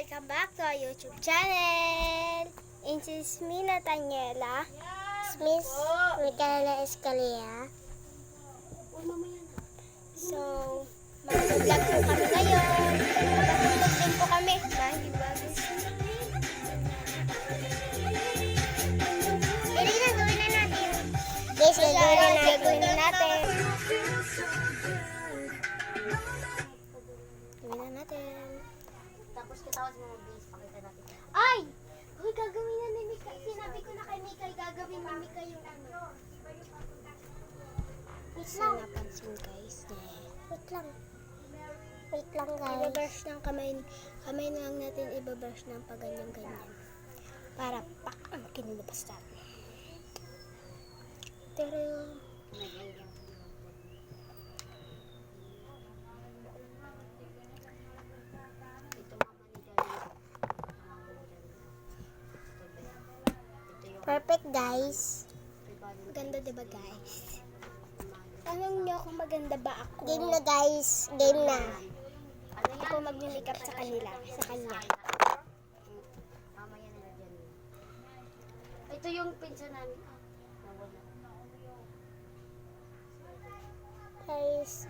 welcome back to our YouTube channel. This is me, Nathaniela. Miss Micaela Escalera. So, mag-vlog po kami ngayon. Matutulog din po kami. Dahil bagay Dili na, gawin na natin. Guys, gagawin na natin. Gawin na natin. Tapos kitawas mo mag-base, pakita natin. Ay! Uy, gagawin na ni Mika. Sinabi ko na kay Mika, gagawin ni Mika yung ano. Wait lang. Napansin guys. Wait lang. Wait lang guys. Ibabrush ng kamay. Kamay na lang natin ibabrush ng paganyan-ganyan. Para pak ang kinilabas natin. Pero perfect guys. Maganda diba guys? Tanong niyo kung maganda ba ako. Game na guys. Game na. Hindi ko mag-makeup sa kanila. Sa kanya. Mamaya na dyan. Ito yung pinsan namin. Nawala. Guys,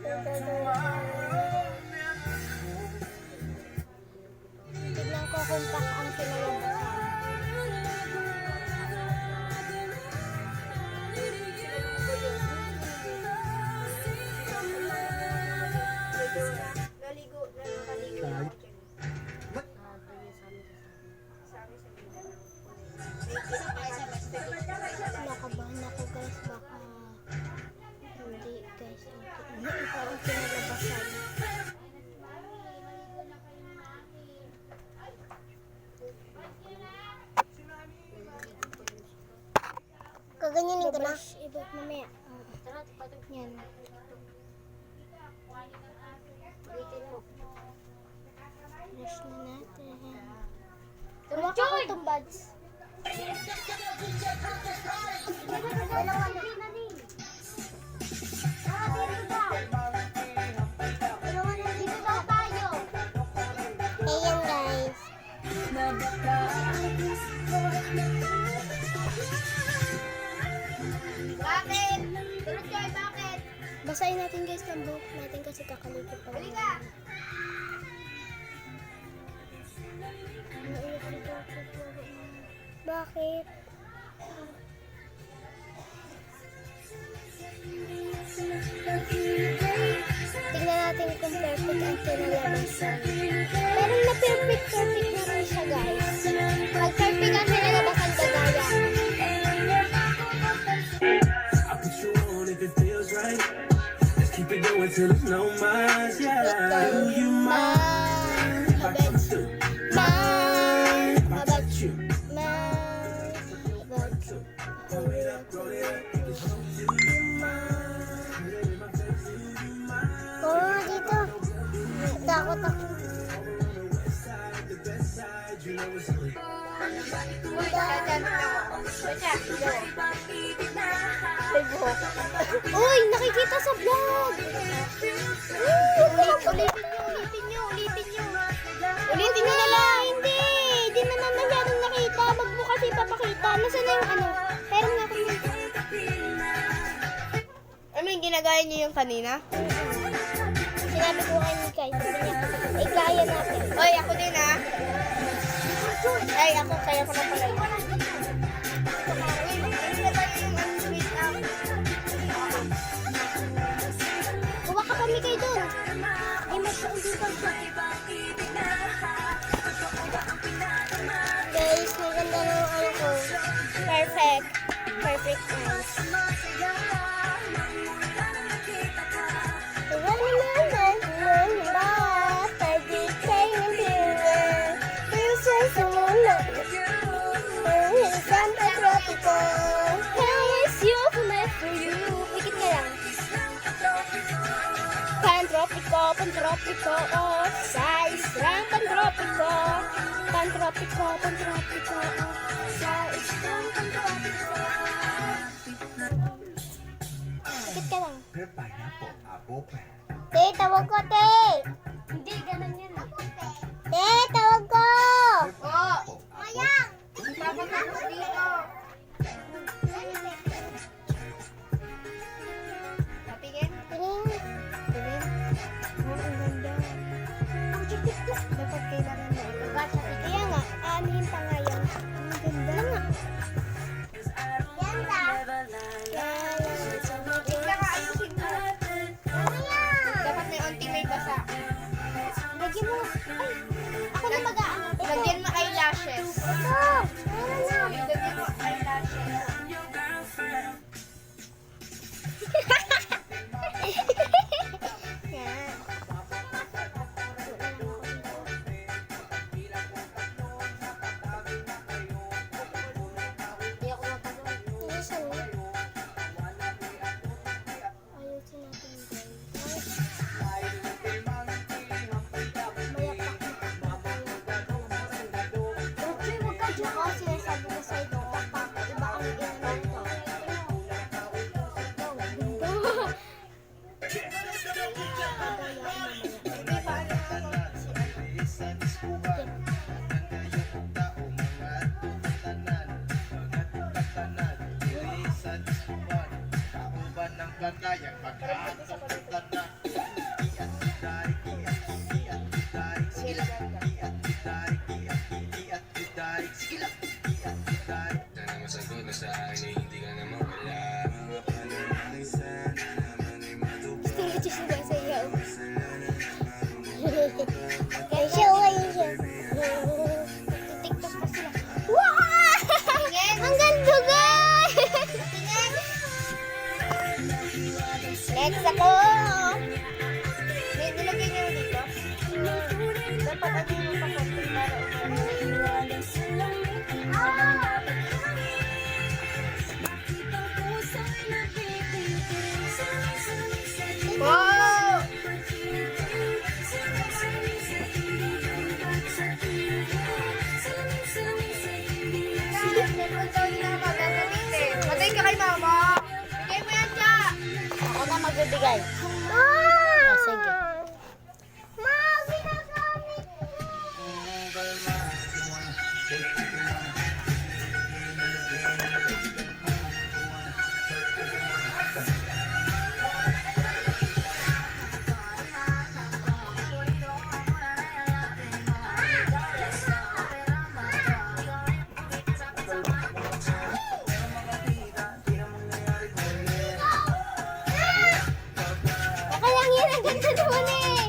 tignan ko kung pak ang kinalabasan. Nakabahan ako guys, baka hindi guys, parang kinalabasan. Kaganyanin ko na. Ibot mamaya. Yan. Ulitin mo. Brush na natin. Tumak ako itong buds. Ayan guys. Bakit? Tulad ko ay bakit? Basahin natin guys ang buhok natin kasi kakalikot pa. Halika! Bakit? Tingnan natin kung perfect ang kinalabasan. Pero na perfect na rin siya guys. Pag perfect ang kinalabasan kagaya. I put you on if it feels right. Let's keep it going till there's no minds. Yeah, do you mind if I come through? Mind If I touch you, roll it up, roll it up. Do you mind? Oo, dito. Takot ako. The best side, you know it's good. Uy, nakikita sa vlog. Ulitin nyo. Ulitin nyo na lang. Hindi naman masyadong nakita. Wag mo kasi papakita. Nasaan na yung ano? Pero nga kung yun. Ano yung ginagaya niyo yung kanina? Sinabi ko kay Mika, sabi niya, igaya natin. Oy, ako din ah. Ay, ako, kaya ko na pala yun. Kuha ka pa Mika doon. Ay, masyadong ka siya. Guys, maganda na yung ano ko. Perfect. Perfect eyes. Pantropiko, oh, sa isang pantropiko, oh, sa isang pantropiko. Ikit ka lang. Pineapple, apple, Te, tawag ko, te. Hindi, ganun yan. Te, tawag ko. kailangan na ito. Kaya nga, aanihin pa nga yan. Ang ganda nga. Dapat may onti may basa. Lagyan mo. Ay, ako na mag-aano. Lagyan mo eyelashes. Ito. Meron na. Lagyan mo eyelashes. Yan. Hindi ako mapagod. Ayusin mo. Ayusin natin guys. Okay, huwag ka dyan. Ako sinasabi ko sa ito. Kapag iba ang ginagawa ko. Sana masagot na sa akin ay hindi ka na mawala. Gusto siya sa iyo. Kaya siya, siya. TikTok pa sila. Wow! Ang ganda guys! Next ako! May nilagay niyo dito? Dapat ano yung pakonti para Wow! Matay ka kay mama. Bigay mo yan siya. Ako na magbibigay. Ah! Sige. Ma, ginagamit mo! Baka lang yan, ang ganda naman eh.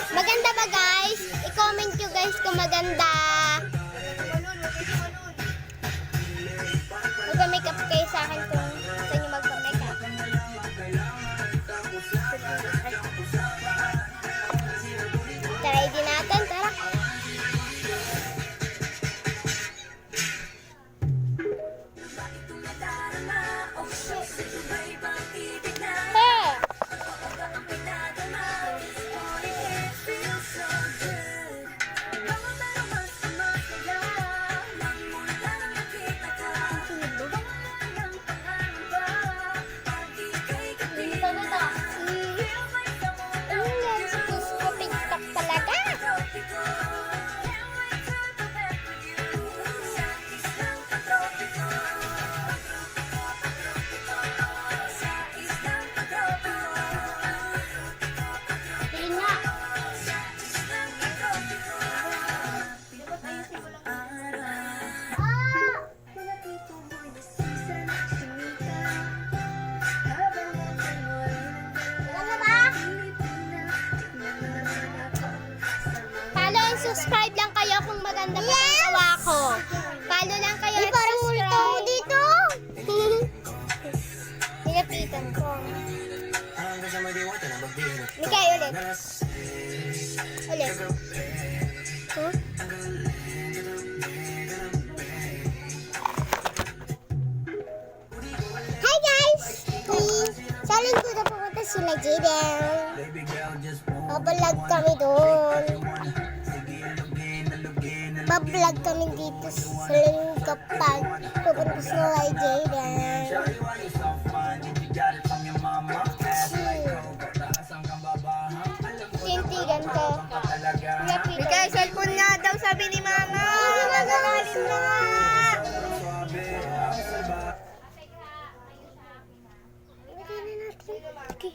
Maganda ba guys? I-comment nyo guys kung maganda. Magpa-makeup kayo sa akin kung gusto nyo magpa-makeup. Try din natin, tara. Hey! TikTok talaga. Sige nga. Wala na ba? Follow and subscribe lang kayo kung maganda pa ang gawa ko. Follow lang kayo at parang subscribe. multo ako dito. Nilapitan ko. Mikay ulit. Ulit. Huh? Hi guys! Sa linggo na pumunta sila Jaden. Babalag kami doon. Bablog kami dito sa linggo kapag pupunta sila Jaden. Tintigan ko. Bigay cellphone nga daw sabi ni mama. Nagagalit na nga. Ilagay na natin. Okay.